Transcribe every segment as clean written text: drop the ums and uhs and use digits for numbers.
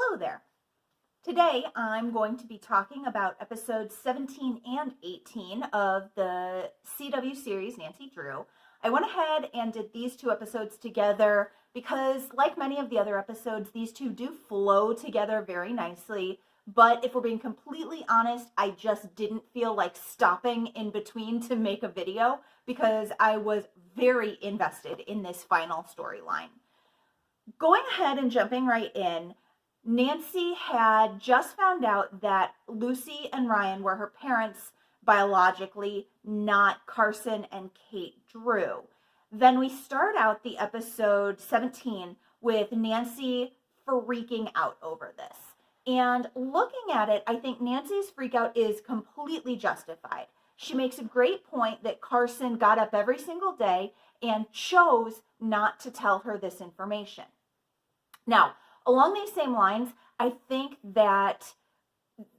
Hello there. Today I'm going to be talking about episodes 17 and 18 of the CW series Nancy Drew. I went ahead and did these two episodes together because, like many of the other episodes, these two do flow together very nicely. But if we're being completely honest, I just didn't feel like stopping in between to make a video because I was very invested in this final storyline. Going ahead and jumping right in, Nancy had just found out that Lucy and Ryan were her parents biologically, not Carson and Kate Drew. Then we start out the episode 17 with Nancy freaking out over this. And looking at it, I think Nancy's freak out is completely justified. She makes a great point that Carson got up every single day and chose not to tell her this information. Now, along these same lines, I think that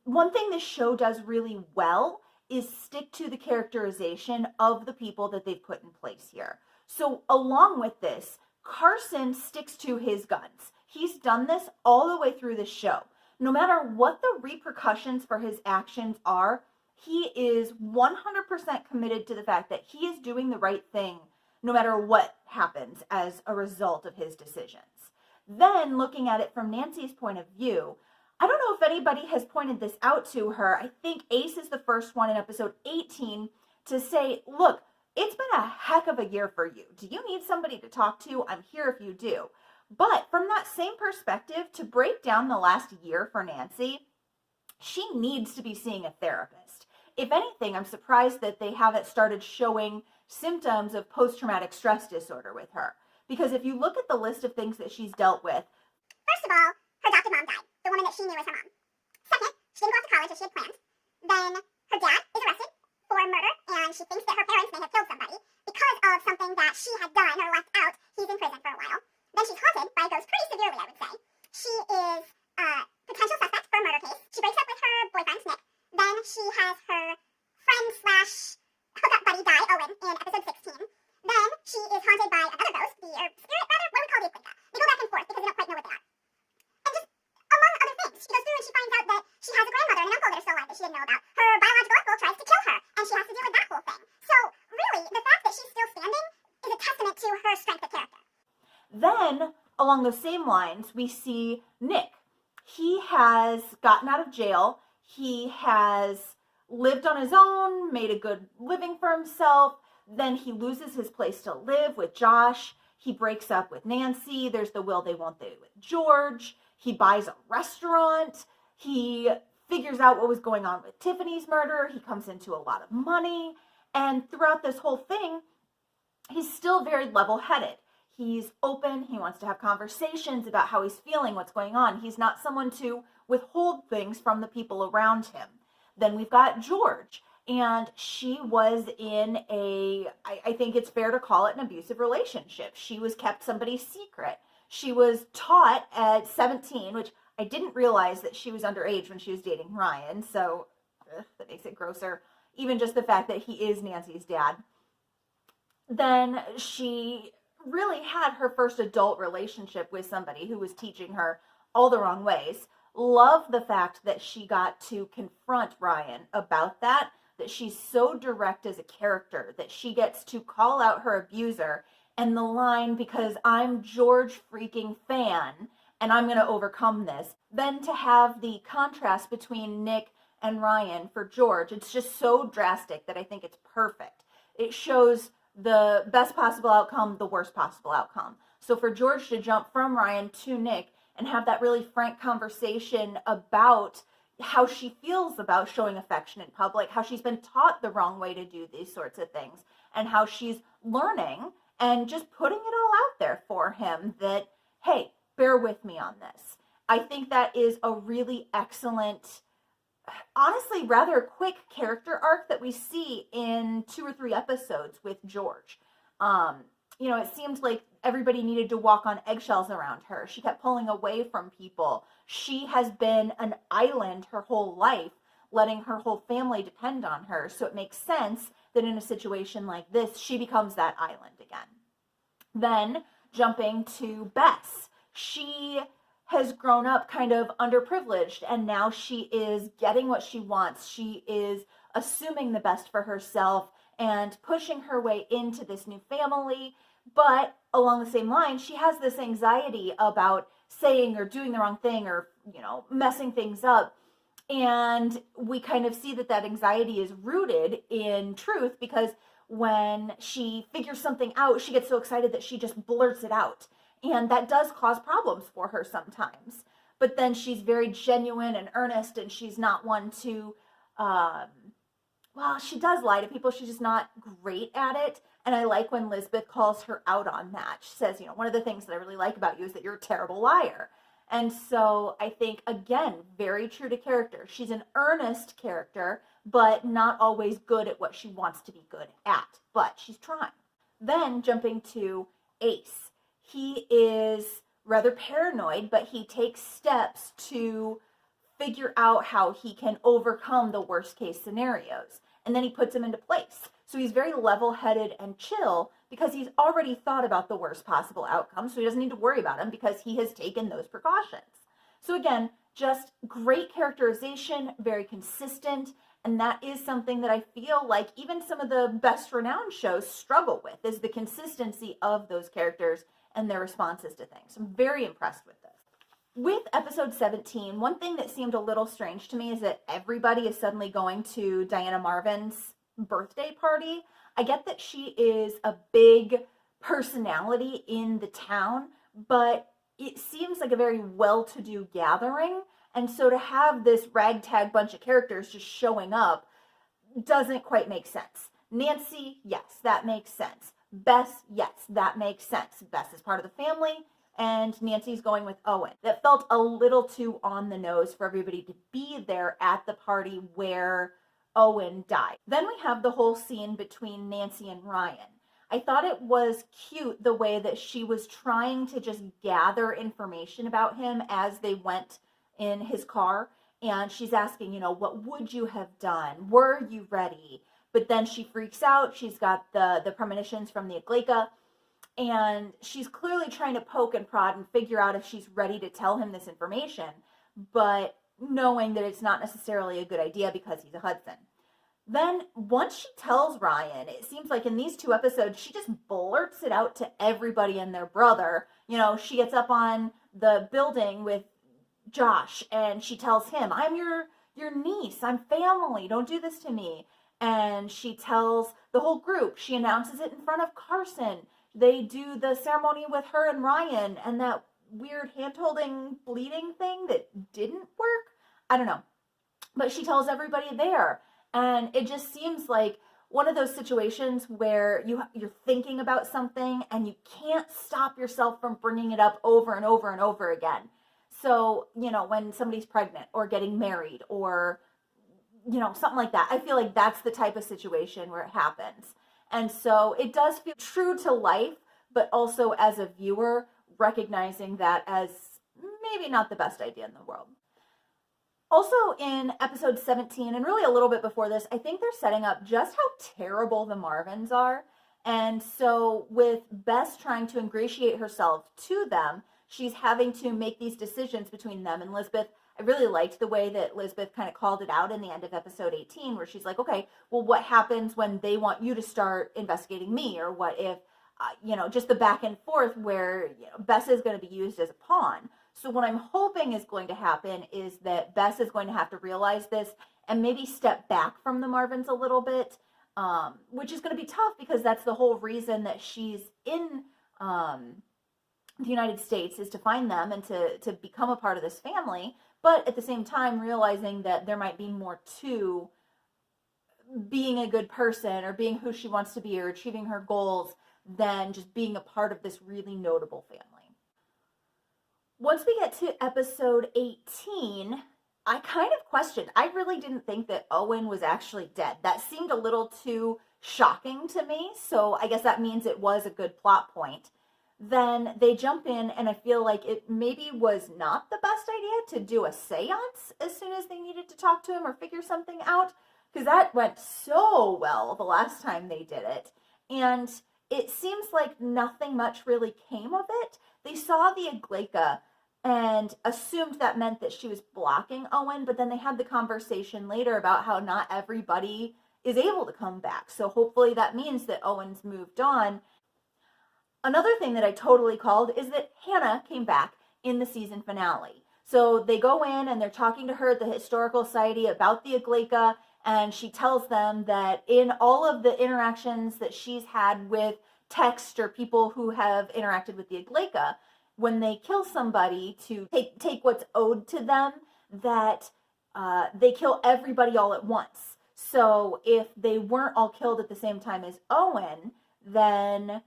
one thing this show does really well is stick to the characterization of the people that they've put in place here. So along with this, Carson sticks to his guns. He's done this all the way through the show. No matter what the repercussions for his actions are, he is 100% committed to the fact that he is doing the right thing no matter what happens as a result of his decisions. Then, looking at it from Nancy's point of view, I don't know if anybody has pointed this out to her. I think Ace is the first one in episode 18 to say, look, it's been a heck of a year for you. Do you need somebody to talk to? I'm here if you do. But from that same perspective, to break down the last year for Nancy, she needs to be seeing a therapist. If anything, I'm surprised that they haven't started showing symptoms of post-traumatic stress disorder with her. Because if you look at the list of things that she's dealt with, first of all, her adopted mom died, the woman that she knew as her mom. Second, she didn't go off to college as she had planned. Then her dad is arrested for murder, and she thinks that her parents may have killed somebody because of something that she had done or left out. He's in prison for a while. Then she's haunted by ghosts pretty severely, I would say. She is a potential suspect for a murder case. She breaks up with her boyfriend, Nick. Then she has her friend slash hookup buddy die, Owen, in episode 16. Then she is haunted by another ghost, spirit rather, what do we call the Equita? They go back and forth because they don't quite know what they are. And just among other things, she goes through and she finds out that she has a grandmother and an uncle that are still alive that she didn't know about. Her biological uncle tries to kill her, and she has to deal with that whole thing. So really, the fact that she's still standing is a testament to her strength of character. Then, along those same lines, we see Nick. He has gotten out of jail. He has lived on his own, made a good living for himself. Then he loses his place to live with Josh. He breaks up with Nancy. There's the will they won't they with George. He buys a restaurant. He figures out what was going on with Tiffany's murder. He comes into a lot of money. And throughout this whole thing, he's still very level-headed. He's open. He wants to have conversations about how he's feeling, what's going on. He's not someone to withhold things from the people around him. Then we've got George. And she was in I think it's fair to call it an abusive relationship. She was kept somebody's secret. She was taught at 17, which I didn't realize that she was underage when she was dating Ryan. So that makes it grosser. Even just the fact that he is Nancy's dad. Then she really had her first adult relationship with somebody who was teaching her all the wrong ways. Love the fact that she got to confront Ryan about that she's so direct as a character, that she gets to call out her abuser, and the line, because I'm George freaking fan, and I'm going to overcome this. Then to have the contrast between Nick and Ryan for George, it's just so drastic that I think it's perfect. It shows the best possible outcome, the worst possible outcome. So for George to jump from Ryan to Nick and have that really frank conversation about how she feels about showing affection in public, how she's been taught the wrong way to do these sorts of things, and how she's learning and just putting it all out there for him that, hey, bear with me on this. I think that is a really excellent, honestly, rather quick character arc that we see in 2 or 3 episodes with George. It seemed like everybody needed to walk on eggshells around her. She kept pulling away from people. She has been an island her whole life, letting her whole family depend on her. So it makes sense that in a situation like this, she becomes that island again. Then jumping to Bess. She has grown up kind of underprivileged, and now she is getting what she wants. She is assuming the best for herself and pushing her way into this new family. But along the same line, she has this anxiety about saying or doing the wrong thing or, messing things up. And we kind of see that anxiety is rooted in truth, because when she figures something out, she gets so excited that she just blurts it out. And that does cause problems for her sometimes. But then she's very genuine and earnest, and she's not one to, she does lie to people. She's just not great at it. And I like when Lisbeth calls her out on that. She says, one of the things that I really like about you is that you're a terrible liar. And so I think, again, very true to character. She's an earnest character, but not always good at what she wants to be good at. But she's trying. Then jumping to Ace. He is rather paranoid, but he takes steps to figure out how he can overcome the worst case scenarios. And then he puts them into place. So he's very level-headed and chill because he's already thought about the worst possible outcome, so he doesn't need to worry about them because he has taken those precautions. So again, just great characterization, very consistent, and that is something that I feel like even some of the best renowned shows struggle with, is the consistency of those characters and their responses to things. I'm very impressed with this. With episode 17, one thing that seemed a little strange to me is that everybody is suddenly going to Diana Marvin's birthday party. I get that she is a big personality in the town, but it seems like a very well-to-do gathering. And so to have this ragtag bunch of characters just showing up doesn't quite make sense. Nancy, yes, that makes sense. Bess, yes, that makes sense. Bess is part of the family, and Nancy's going with Owen. That felt a little too on the nose for everybody to be there at the party where Owen died. Then we have the whole scene between Nancy and Ryan. I thought it was cute the way that she was trying to just gather information about him as they went in his car. And she's asking, what would you have done? Were you ready? But then she freaks out. She's got the premonitions from the Aglaika. And she's clearly trying to poke and prod and figure out if she's ready to tell him this information, but knowing that it's not necessarily a good idea because he's a Hudson. Then once she tells Ryan, it seems like in these 2 episodes, she just blurts it out to everybody and their brother. She gets up on the building with Josh and she tells him, I'm your niece. I'm family. Don't do this to me. And she tells the whole group. She announces it in front of Carson. They do the ceremony with her and Ryan, and that weird hand-holding bleeding thing that didn't work. I don't know. But she tells everybody there. And it just seems like one of those situations where you're thinking about something and you can't stop yourself from bringing it up over and over and over again. So, when somebody's pregnant or getting married or, something like that, I feel like that's the type of situation where it happens. And so it does feel true to life, but also as a viewer, recognizing that as maybe not the best idea in the world. Also in episode 17, and really a little bit before this, I think they're setting up just how terrible the Marvins are. And so with Bess trying to ingratiate herself to them, she's having to make these decisions between them and Lisbeth. I really liked the way that Lisbeth kind of called it out in the end of episode 18, where she's like, okay, well, what happens when they want you to start investigating me? Or what if, just the back and forth where Bess is going to be used as a pawn. So what I'm hoping is going to happen is that Bess is going to have to realize this and maybe step back from the Marvins a little bit, which is going to be tough because that's the whole reason that she's in the United States, is to find them and to become a part of this family. But at the same time, realizing that there might be more to being a good person or being who she wants to be or achieving her goals than just being a part of this really notable family. Once we get to episode 18, I kind of questioned. I really didn't think that Owen was actually dead. That seemed a little too shocking to me, so I guess that means it was a good plot point. Then they jump in, and I feel like it maybe was not the best idea to do a seance as soon as they needed to talk to him or figure something out, because that went so well the last time they did it. And it seems like nothing much really came of it. They saw the Aglaika and assumed that meant that she was blocking Owen, but then they had the conversation later about how not everybody is able to come back. So hopefully that means that Owen's moved on. Another thing that I totally called is that Hannah came back in the season finale. So they go in and they're talking to her at the Historical Society about the Aglaika, and she tells them that in all of the interactions that she's had with text or people who have interacted with the Aglaika, when they kill somebody to take what's owed to them, that they kill everybody all at once. So if they weren't all killed at the same time as Owen, then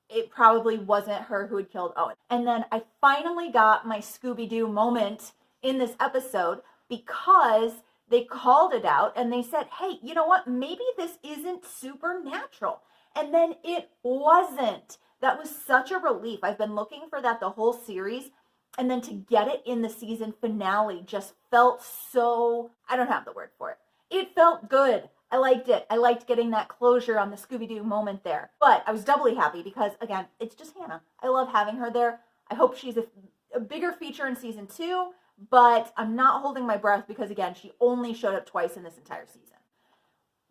it probably wasn't her who had killed Owen. And then I finally got my Scooby-Doo moment in this episode because they called it out and they said, hey, you know what? Maybe this isn't supernatural. And then it wasn't. That was such a relief. I've been looking for that the whole series. And then to get it in the season finale just felt so, I don't have the word for it. It felt good. I liked it. I liked getting that closure on the Scooby-Doo moment there. But I was doubly happy because, again, it's just Hannah. I love having her there. I hope she's a bigger feature in season 2, but I'm not holding my breath because, again, she only showed up twice in this entire season.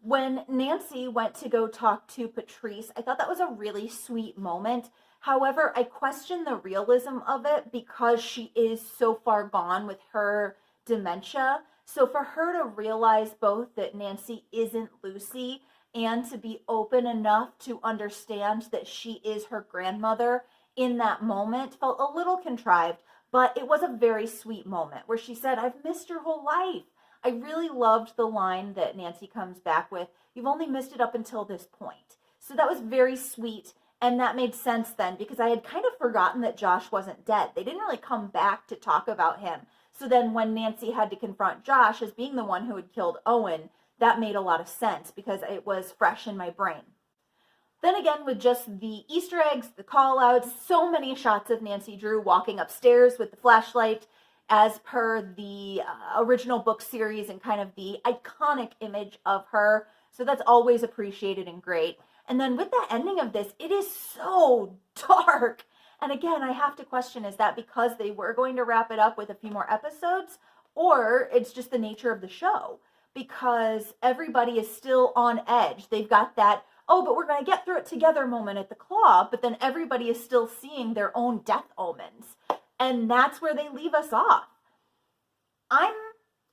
When Nancy went to go talk to Patrice, I thought that was a really sweet moment. However, I question the realism of it because she is so far gone with her dementia. So for her to realize both that Nancy isn't Lucy and to be open enough to understand that she is her grandmother in that moment felt a little contrived, but it was a very sweet moment where she said, I've missed your whole life. I really loved the line that Nancy comes back with, you've only missed it up until this point. So that was very sweet, and that made sense then because I had kind of forgotten that Josh wasn't dead. They didn't really come back to talk about him. So then when Nancy had to confront Josh as being the one who had killed Owen, that made a lot of sense because it was fresh in my brain. Then again, with just the Easter eggs, the call-outs, so many shots of Nancy Drew walking upstairs with the flashlight, as per the original book series and kind of the iconic image of her. So that's always appreciated and great. And then with the ending of this, it is so dark. And again, I have to question, is that because they were going to wrap it up with a few more episodes? Or it's just the nature of the show? Because everybody is still on edge. They've got that, oh, but we're going to get through it together moment at the claw. But then everybody is still seeing their own death omens. And that's where they leave us off. I'm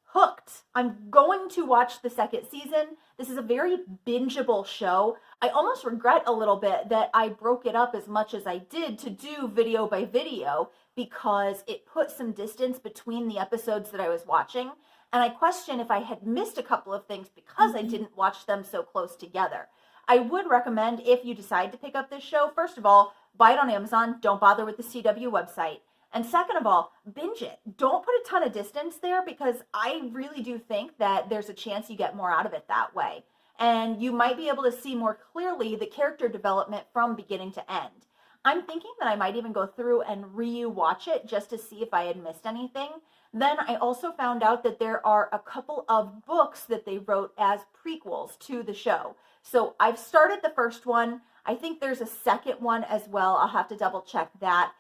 hooked. I'm going to watch the second season. This is a very bingeable show. I almost regret a little bit that I broke it up as much as I did to do video by video because it put some distance between the episodes that I was watching. And I question if I had missed a couple of things because I didn't watch them so close together. I would recommend, if you decide to pick up this show, first of all, buy it on Amazon. Don't bother with the CW website. And second of all, binge it. Don't put a ton of distance there because I really do think that there's a chance you get more out of it that way. And you might be able to see more clearly the character development from beginning to end. I'm thinking that I might even go through and re-watch it just to see if I had missed anything. Then I also found out that there are a couple of books that they wrote as prequels to the show. So I've started the first one. I think there's a second one as well. I'll have to double check that.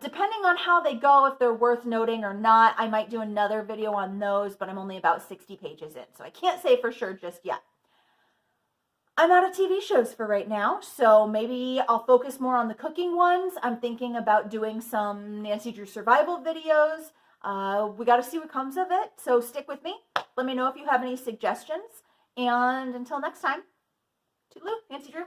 Depending on how they go, if they're worth noting or not, I might do another video on those, but I'm only about 60 pages in, so I can't say for sure just yet. I'm out of TV shows for right now, so maybe I'll focus more on the cooking ones. I'm thinking about doing some Nancy Drew survival videos. We got to see what comes of it, so stick with me. Let me know if you have any suggestions, and until next time, toodaloo, Nancy Drew.